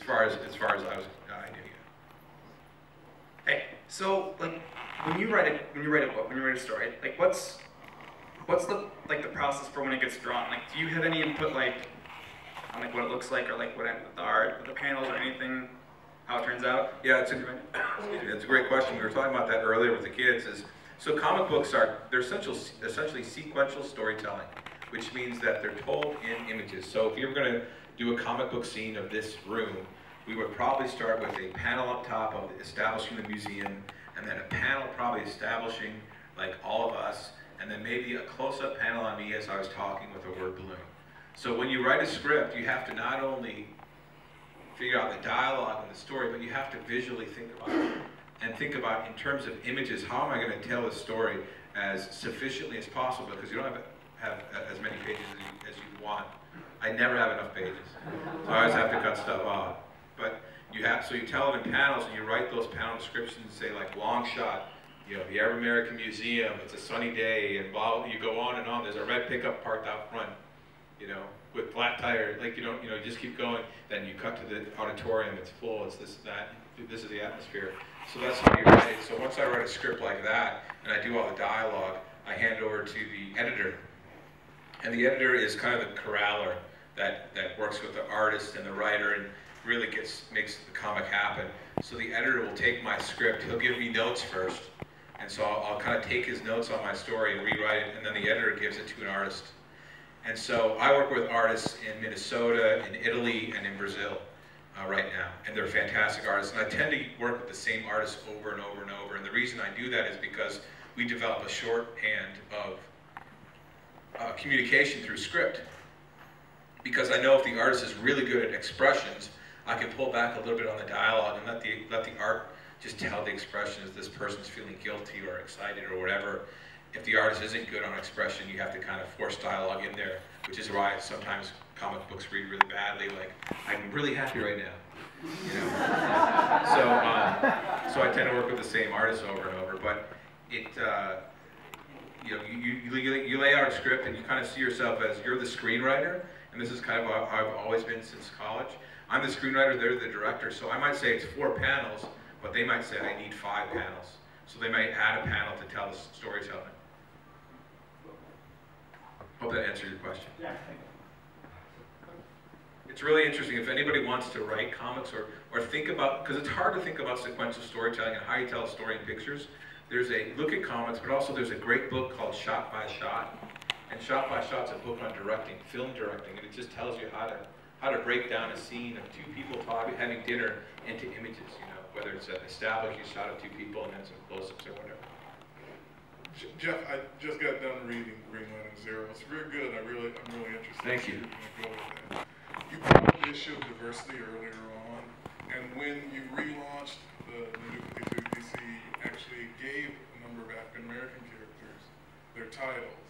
far as I knew you. Hey, so like when you write a book, when you write a story, like what's the process for when it gets drawn? Like, do you have any input like on like what it looks like, or like what the art, the panels, or anything, how it turns out? Yeah, excuse me, that's a great question. We were talking about that earlier with the kids. So comic books they're essentially sequential storytelling, which means that they're told in images. So if you're going to do a comic book scene of this room, we would probably start with a panel up top of establishing the museum, and then a panel probably establishing like all of us, and then maybe a close-up panel on me as I was talking with a word balloon. So when you write a script, you have to not only figure out the dialogue and the story, but you have to visually think about it. And think about, in terms of images, how am I going to tell the story as sufficiently as possible, because you don't have as many pages as you want. I never have enough pages, so I always have to cut stuff off. But so you tell them in panels, and you write those panel descriptions, say like long shot, the Arab American Museum, it's a sunny day, and blah, you go on and on. There's a red pickup parked out front, with flat tire, like, you just keep going. Then you cut to the auditorium, it's full, it's this, that, this is the atmosphere. So that's how you write it. So once I write a script like that, and I do all the dialogue, I hand it over to the editor. And the editor is kind of the corraller that works with the artist and the writer and really makes the comic happen. So the editor will take my script, he'll give me notes first, and so I'll kind of take his notes on my story and rewrite it, and then the editor gives it to an artist. And so I work with artists in Minnesota, in Italy, and in Brazil right now, and they're fantastic artists. And I tend to work with the same artists over and over and over, and the reason I do that is because we develop a shorthand of communication through script. Because I know if the artist is really good at expressions, I can pull back a little bit on the dialogue and let the art just tell the expressions. This person's feeling guilty or excited or whatever. If the artist isn't good on expression, you have to kind of force dialogue in there, which is why sometimes comic books read really badly, like, I'm really happy right now. So I tend to work with the same artists over and over, but you lay out a script and you kind of see yourself as you're the screenwriter, and this is kind of how I've always been since college. I'm the screenwriter, they're the director, so I might say it's 4 panels, but they might say I need 5 panels. So they might add a panel to tell the storytelling. Hope that answered your question. Yeah. It's really interesting if anybody wants to write comics or think about, because it's hard to think about sequential storytelling and how you tell a story in pictures. There's a look at comics, but also there's a great book called Shot by Shot. And Shot by Shot's a book on directing, film directing, and it just tells you how to break down a scene of 2 people having dinner into images, whether it's an established shot of 2 people and then some close-ups or whatever. Geoff, I just got done reading Green Lantern Zero. It's very good. I'm really interested. Thank you. Go with that. You brought up the issue of diversity earlier on, and when you relaunched the new 52 DC, you actually gave a number of African American characters their titles.